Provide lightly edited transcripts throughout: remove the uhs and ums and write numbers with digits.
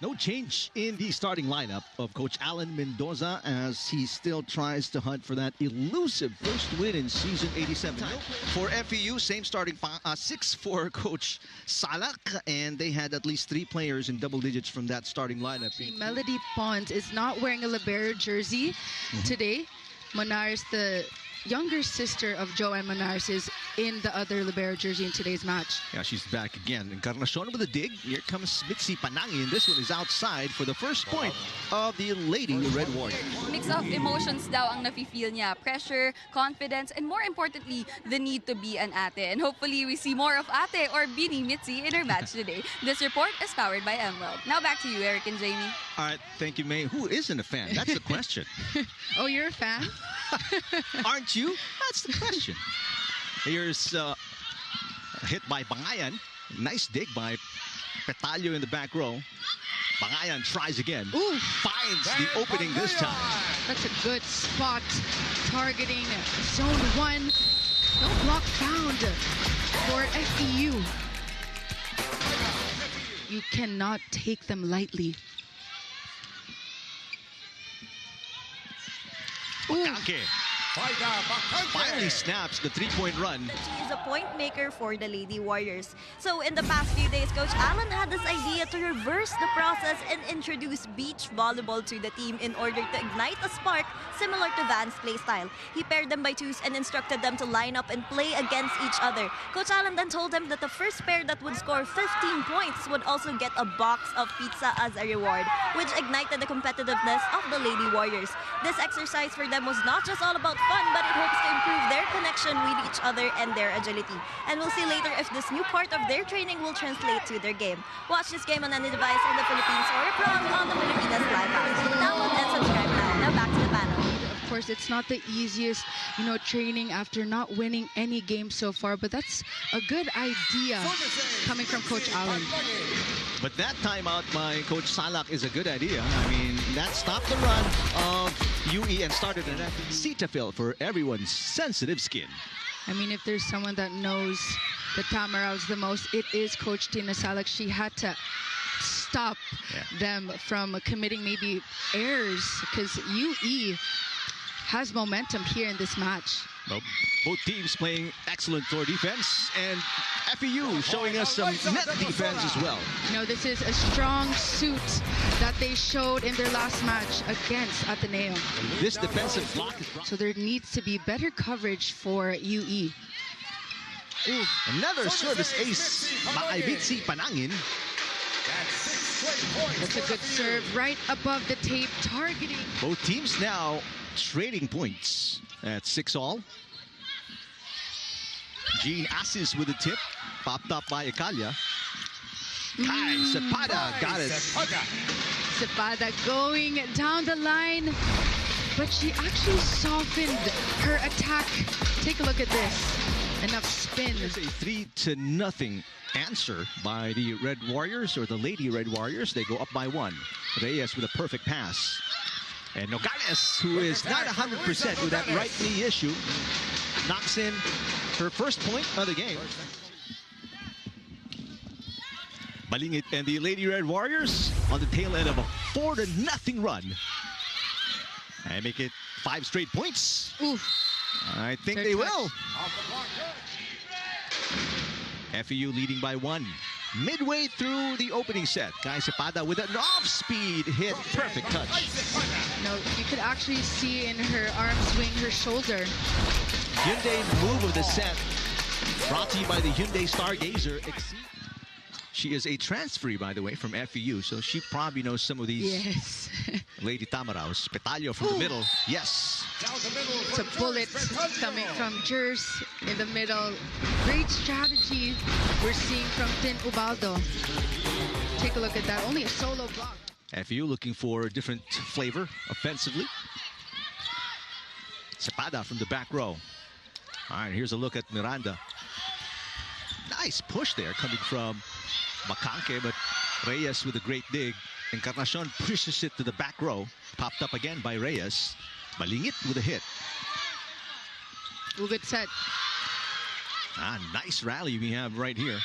No change in the starting lineup of Coach Alan Mendoza as he still tries to hunt for that elusive first win in season 87. For FEU, same starting 6 for Coach Salak, and they had at least 3 players in double digits from that starting lineup. Melody Pons is not wearing a libero jersey today. Monares, the younger sister of Joanne Monares, is in the other libero jersey in today's match. Yeah, she's back again. Encarnacion with a dig. Here comes Mitzi Panangin. This one is outside for the first point of the Lady Red Warriors. Mix of emotions daw ang nafe-feel niya. Pressure, confidence, and more importantly, the need to be an ate. And hopefully we see more of ate or Bini Mitzi in her match today. This report is powered by Emerald. Now back to you, Eric and Jamie. All right, thank you, May. Who isn't a fan? That's the question. Oh, you're a fan? Aren't you? That's the question. Here's a hit by Bangayan. Nice dig by Petalio in the back row. Bangayan tries again. Ooh. Finds the opening this time. That's a good spot. Targeting zone 1. No block found for FEU. You cannot take them lightly. Bakanke finally snaps the 3-point run. She is a point maker for the Lady Warriors. So in the past few days, Coach Allen had this idea to reverse the process and introduce beach volleyball to the team in order to ignite a spark similar to Van's playstyle. He paired them by twos and instructed them to line up and play against each other. Coach Allen then told them that the first pair that would score 15 points would also get a box of pizza as a reward, which ignited the competitiveness of the Lady Warriors. This exercise for them was not just all about fun, but it hopes to improve their connection with each other and their agility. And we'll see later if this new part of their training will translate to their game. Watch this game on any device in the Philippines or abroad on the Filipinas Live app. Download and subscribe now. Now back to the panel. Of course, it's not the easiest, training after not winning any game so far, but that's a good idea coming from Coach Allen. But that timeout by Coach Salak is a good idea. I mean, that stopped the run of UE and started an Cetaphil for everyone's sensitive skin. I mean, if there's someone that knows the Tamaraws the most, it is Coach Tina Salak. She had to stop them from committing maybe errors because UE has momentum here in this match. Well, both teams playing excellent floor defense, and FEU showing us some net defense as well. This is a strong suit that they showed in their last match against Ateneo. This defensive block is so there needs to be better coverage for UE. Ooh, another service ace by Mitzi Panangin. That's a good serve right above the tape, targeting. Both teams now trading points at 6-all. Jean Assis with a tip, popped up by Ikalia. Kai Cepada got it. Cepada going down the line, but she actually softened her attack. Take a look at this. Enough spin. It's a 3-0 answer by the Red Warriors, or the Lady Red Warriors. They go up by 1. Reyes with a perfect pass. And Nogales, who is not 100% with that right knee issue, knocks in her first point of the game. Balingit and the Lady Red Warriors on the tail end of a 4-0 run. And make it 5 straight points. Oof. I think they will. FEU leading by 1. Midway through the opening set, Kai Cepada with an off-speed hit, perfect touch. No, you could actually see in her arm swing her shoulder. Hyundai move of the set, brought to you by the Hyundai Stargazer. She is a transferee, by the way, from FEU, so she probably knows some of these. Yes. Lady Tamaraws. Petalio from the middle. Yes. It's a bullet coming from Jers in the middle. Great strategy we're seeing from Tin Ubaldo. Take a look at that. Only a solo block. FEU looking for a different flavor offensively. Cepada from the back row. All right, here's a look at Miranda. Nice push there coming from Bakanke, but Reyes with a great dig. Encarnacion pushes it to the back row. Popped up again by Reyes. Balingit with a hit. Good set. Nice rally we have right here.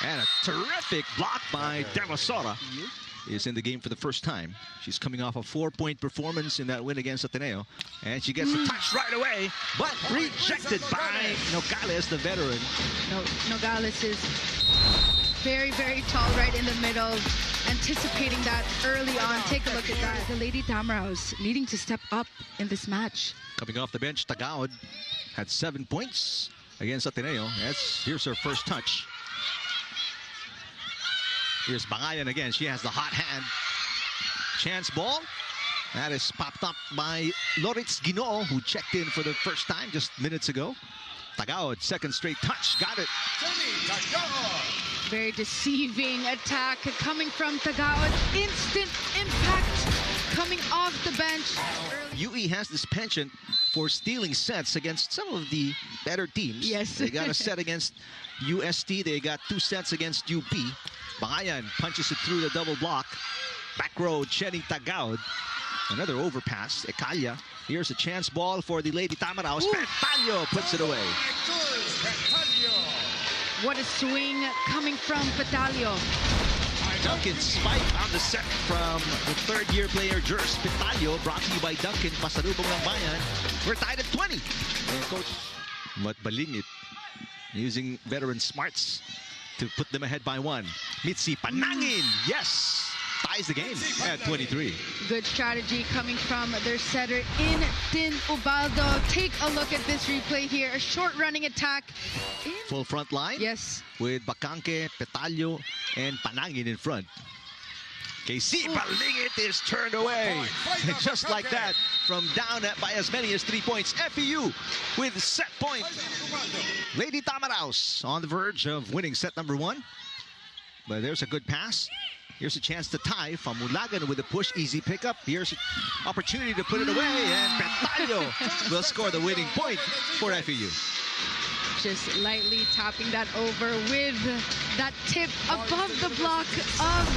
And a terrific block by Devasora is in the game for the first time. She's coming off a 4-point performance in that win against Ateneo. And she gets the touch right away, but rejected by Nogales, the veteran. Nogales is very, very tall right in the middle, anticipating that early on. Take a look at that. The Lady Tamaraws needing to step up in this match. Coming off the bench, Tagaod had 7 points against Ateneo. Here's her first touch. Here's Bangayan again. She has the hot hand. Chance ball. That is popped up by Loritz Ginoo, who checked in for the first time just minutes ago. Tagaod, second straight touch. Got it. Very deceiving attack coming from Tagaod. Instant impact coming off the bench. UE has this penchant for stealing sets against some of the better teams. Yes. They got a set against UST. They got 2 sets against UP. Bangayan punches it through the double block. Back row, Chenny Tagaod. Another overpass. Ekalia. Here's a chance ball for the Lady Tamaraws. Petalio puts it away. What a swing coming from Petalio. Duncan spike on the set from the third-year player, Jers Petalio. Brought to you by Duncan. Pasalubong ng bayan. We're tied at 20. And Coach Balingit using veteran smarts to put them ahead by 1. Mitzi Panangin, yes, ties the game at 23. Good strategy coming from their setter in Tin Ubaldo. Take a look at this replay here. A short running attack. Full front line. Yes. With Bacanque, Petalio, and Panangin in front. KC Balingit is turned away. Just like that, from down by as many as 3 points. FEU with set point. Lady Tamaraws on the verge of winning set number 1. But there's a good pass. Here's a chance to tie. Famulagan with a push, easy pickup. Here's an opportunity to put it away, and Petalio will score the winning point for FEU. Just lightly tapping that over with that tip above the block of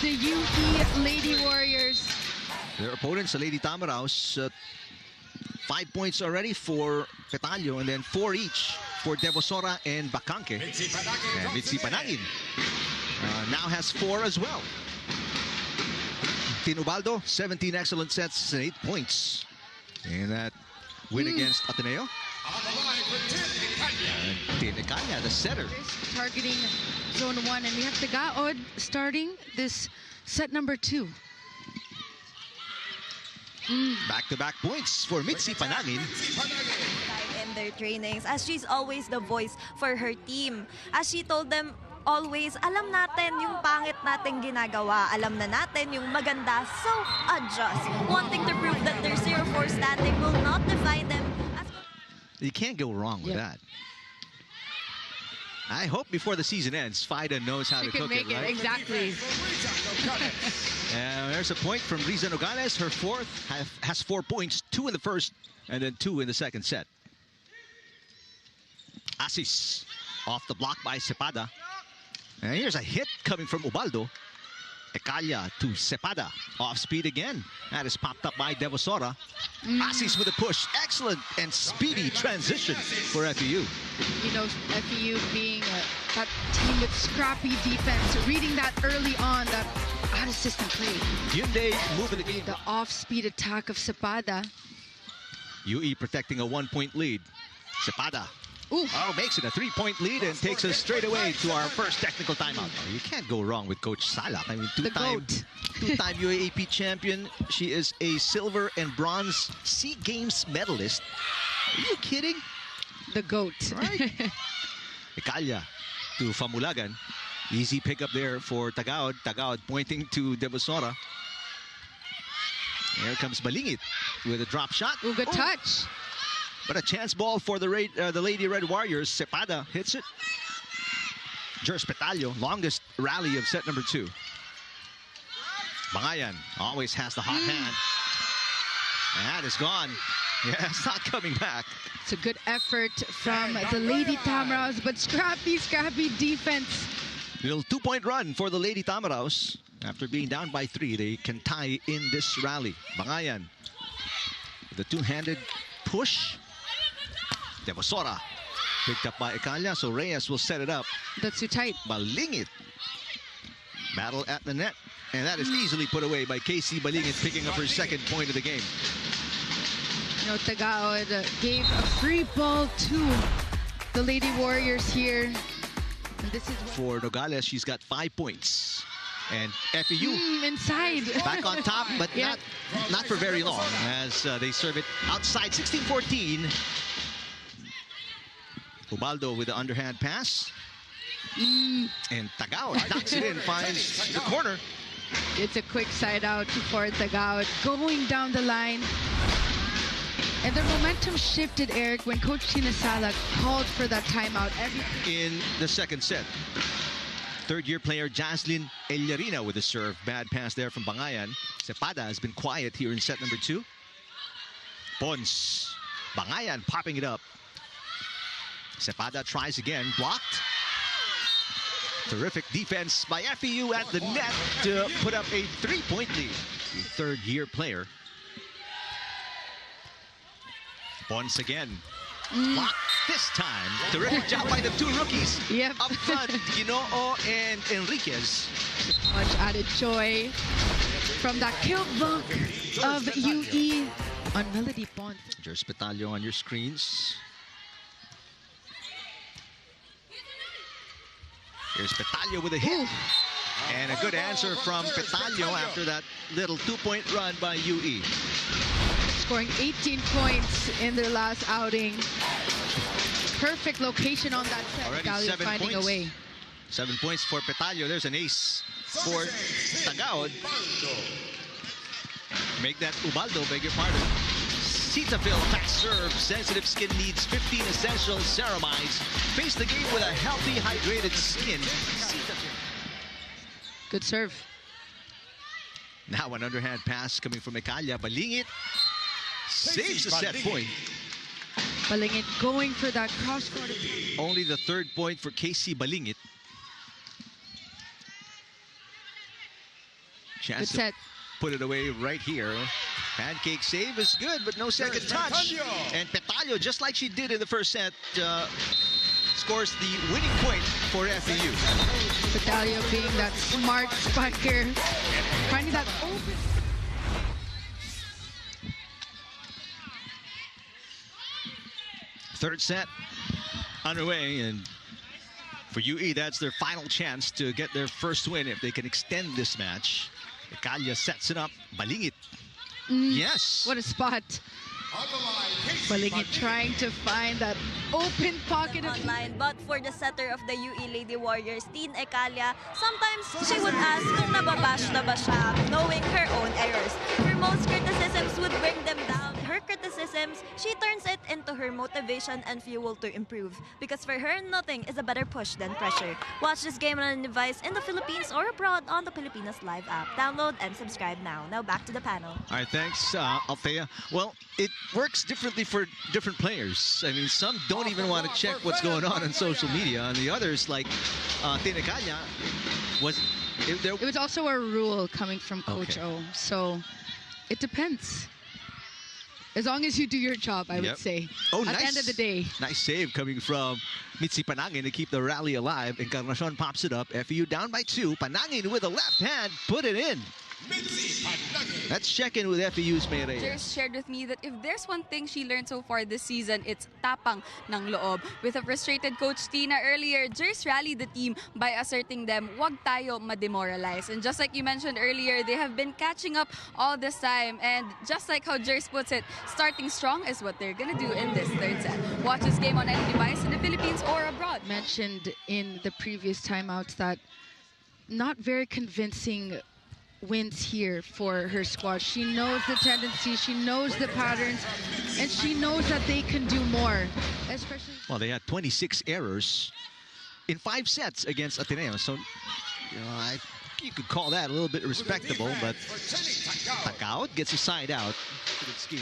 the UE Lady Warriors. Their opponents, the Lady Tamaraws, 5 points already for Petalio, and then 4 each for Devasora and Bacanque. And Mitzi Panangin now has 4 as well. Tin Ubaldo, 17 excellent sets and 8 points in that win against Ateneo. And Tin Ekalia, the setter. Targeting zone 1, and we have Tagaod starting this set number 2. Back-to-back points for Mitzi Panangin. In their trainings, as she's always the voice for her team. As she told them always, alam natin yung pangit natin ginagawa. Alam na natin yung maganda, so adjust. Wanting to prove that their 0-4 standing will not define them. You can't go wrong with that. I hope before the season ends, FIDA knows how to cook it, right? Exactly. There's a point from Riza Nogales. Her fourth has 4 points, 2 in the first and then 2 in the second set. Asis off the block by Cepada. And here's a hit coming from Ubaldo. Ekalia to Cepada. Off speed again. That is popped up by Devasora. Asis with a push. Excellent and speedy transition for FEU. You know, FEU being that team with scrappy defense, reading that early on, that out-of-system play. Hyundai moving the game. The off-speed attack of Cepada. UE protecting a 1-point lead. Cepada. Oh, makes it a 3-point lead and takes us straight away to our first technical timeout. You can't go wrong with Coach Salak. I mean, two-time UAAP champion. She is a silver and bronze SEA Games medalist. Are you kidding? The GOAT. Right. Ekalia to Famulagan. Easy pickup there for Tagaod. Tagaod pointing to Devasora. Here comes Balingit with a drop shot. Ooh, good touch. But a chance ball for the Lady Red Warriors. Cepada hits it. Jers Petalio, longest rally of set number 2. Bangayan always has the hot hand. And that is gone. Yeah, it's not coming back. It's a good effort from the Lady Tamaraws, but scrappy defense. Little 2-point run for the Lady Tamaraws. After being down by 3, they can tie in this rally. Bangayan, the two-handed push. Devasora Picked up by Ikalia, so Reyes will set it up. That's too tight. Balingit. Battle at the net. And that is easily put away by Casey Balingit, picking up her second point of the game. You know, Tagaod gave a free ball to the Lady Warriors here. And this is for Nogales, she's got 5 points. And FEU inside. back on top, but not for very long as they serve it outside. 16-14. Ubaldo with the underhand pass. And Tagaod knocks it in, finds the corner. It's a quick side out for Tagaod, going down the line. And their momentum shifted, Eric, when Coach Tina Salak called for that timeout. In the second set. Third-year player Jaslyn Ellarina with a serve. Bad pass there from Bangayan. Cepada has been quiet here in set number 2. Pons. Bangayan popping it up. Cepada tries again. Blocked. Terrific defense by FEU at the net to put up a 3-point lead. The third-year player. Once again. Blocked this time. Terrific job by the two rookies. Yep. Up front, Ginoo and Enriquez. Much added joy from that kill block of UE on Melody Pons. Jers Petalio on your screens. Here's Petalio with a hit. And a good answer from Petalio after that little 2-point run by UE. Scoring 18 points in their last outing. Perfect location on that set. Already Petalio 7 finding points. a way. 7 points for Petalio. There's an ace for Tagaod. Make that Ubaldo, beg your pardon. Cetaphil, fast serve. Sensitive skin needs 15 essential ceramides. Face the game with a healthy, hydrated skin. Cetaphil. Good serve. Now an underhand pass coming from Ikalia. Balingit saves the set point. Balingit going for that cross-court. Only the third point for Casey Balingit. Chance Good set. to put it away right here. Pancake save is good, but no second touch. And Petalio, just like she did in the first set, scores the winning point for FEU. Petalio being that smart spiker, finding that open. Third set underway, and for UE, that's their final chance to get their first win if they can extend this match. Ikalia sets it up. Balingit. Yes. What a spot. Balingit trying to find that open pocket of Online, but for the setter of the UE Lady Warriors, Teen Ekalia, sometimes she would ask kung nababash na ba siya, knowing her own errors. Her most criticisms would bring them down. Her criticisms, she turns it into her motivation and fuel to improve. Because for her, nothing is a better push than pressure. Watch this game on a device in the Philippines or abroad on the Pilipinas Live app. Download and subscribe now. Now back to the panel. All right, thanks, Althea. Well, it works differently for different players. I mean, some don't even want to check what's going on social media, and the others, like Teen Ekalia, It was also a rule coming from Coach O, so it depends. As long as you do your job, I would say. Oh, At nice. the end of the day. Nice save coming from Mitzi Panangin to keep the rally alive. Encarnacion pops it up. FEU down by 2. Panangin with a left hand, put it in. Let's check in with FEU's May Reyes. Jers shared with me that if there's one thing she learned so far this season, it's tapang ng loob. With a frustrated Coach Tina earlier, Jers rallied the team by asserting them, wag tayo ma-demoralize. And just like you mentioned earlier, they have been catching up all this time. And just like how Jers puts it, starting strong is what they're gonna do in this third set. Watch this game on any device in the Philippines or abroad. Mentioned in the previous timeouts that not very convincing wins here for her squad. She knows the tendency, she knows the patterns, and she knows that they can do more. Especially. Well, they had 26 errors in 5 sets against Ateneo. So, you could call that a little bit respectable, but Tagaod gets a side out.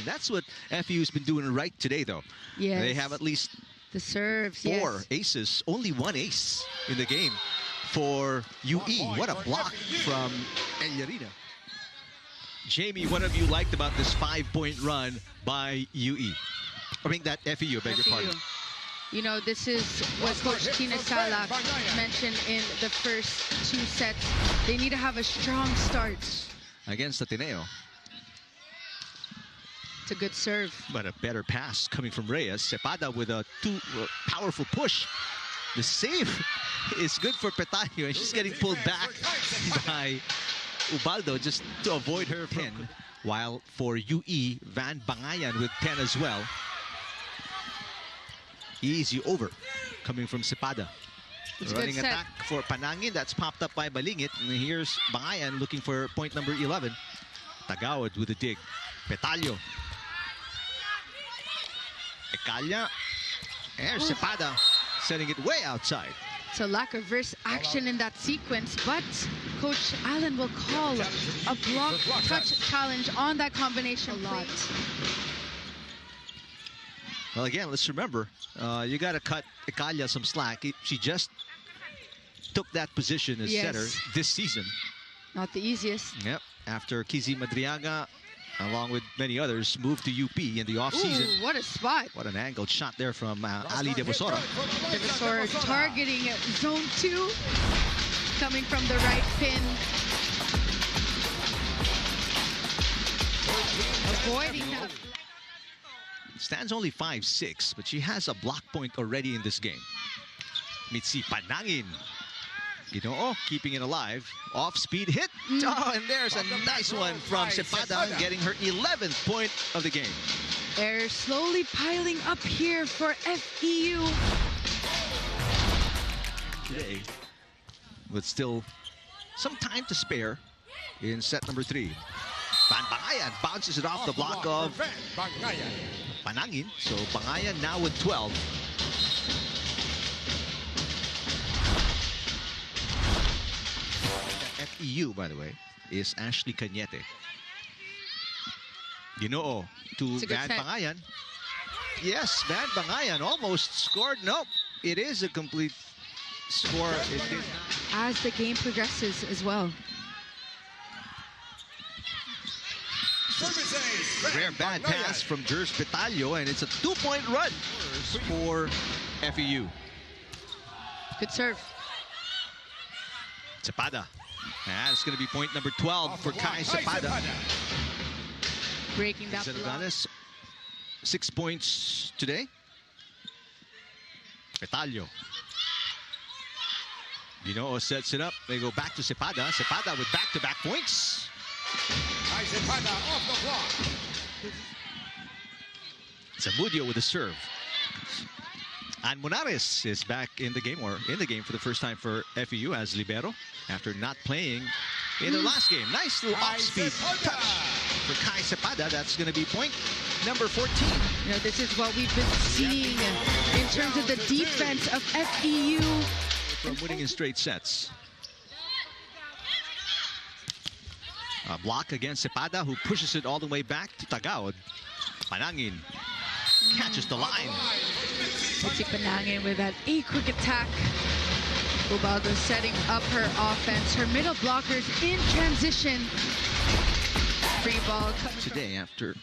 That's what FEU's been doing right today, though. Yes. They have at least the serves, 4 aces, only 1 ace in the game for UE. What a block from Ellarina. Jamie, what have you liked about this 5-point run by UE? I mean, that FEU, beg your pardon. You know, this is what Coach Tina Salak mentioned in the first 2 sets. They need to have a strong start. Against Ateneo. It's a good serve. But a better pass coming from Reyes. Cepada with a powerful push. The save is good for Petalio, and she's getting pulled back by Ubaldo just to avoid her pin. While for UE, Van Bangayan with 10 as well. Easy over coming from Cepada. Running attack for Panangin. That's popped up by Balingit. And here's Bangayan looking for point number 11. Tagawad with a dig. Petalio. Ecalla. And Cepada setting it way outside. It's a lack of verse action in that sequence, but Coach Allen will call a block touch challenge on that combination a lot. Well, again, let's remember, you got to cut Ecalla some slack. She just took that position as setter this season. Not the easiest. Yep. After Kizzy Madriaga, along with many others, moved to UP in the offseason. Ooh, what a spot. What an angled shot there from Ali Devosora. Devosora targeting zone 2, coming from the right pin. Avoiding that. Stands only 5'6", but she has a block point already in this game. Mitzi Panangin. Ginoo keeping it alive. Off-speed hit. Oh, and there's a nice one from Cepada, getting her 11th point of the game. They're slowly piling up here for FEU. Today, with still some time to spare in set number 3. Van Bangayan bounces it off the block of Panangin. So Bangayan now with 12. FEU, by the way, is Ashley Cañete. Ginoo to Van Bangayan. Yes, Van Bangayan almost scored. Nope, it is a complete score. As the game progresses as well. Rare bad pass from Jers Petalio, and it's a 2-point run for FEU. Good serve. Cepada. And it's going to be point number 12 for Kai Cepada. Breaking that block. 6 points today. Petalio. Ginoo sets it up. They go back to Cepada. Cepada with back-to-back points. Off the block. Zamudio with a serve. And Monares is back in the game, or in the game for the first time for FEU as libero after not playing in the last game. Nice little off-speed touch for Kai Cepada. That's going to be point number 14. You know, this is what we've been seeing in terms of the defense of FEU. From winning in straight sets. A block against Cepada, who pushes it all the way back to Tagawad. Panangin catches the line. Mitzi Panangin with that quick attack. Ubaldo setting up her offense. Her middle blockers in transition. Free ball coming today after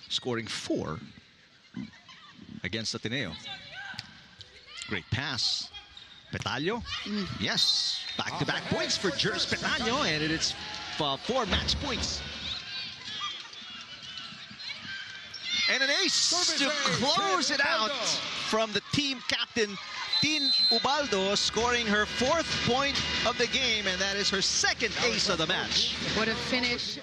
scoring 4 against Ateneo. Great pass. Petalio. Yes. Back-to-back points for Jers Petalio, and it's 4 match points. And an ace to close it out from the team captain, Tin Ubaldo, scoring her 4th point of the game, and that is her 2nd ace of the match. What a finish.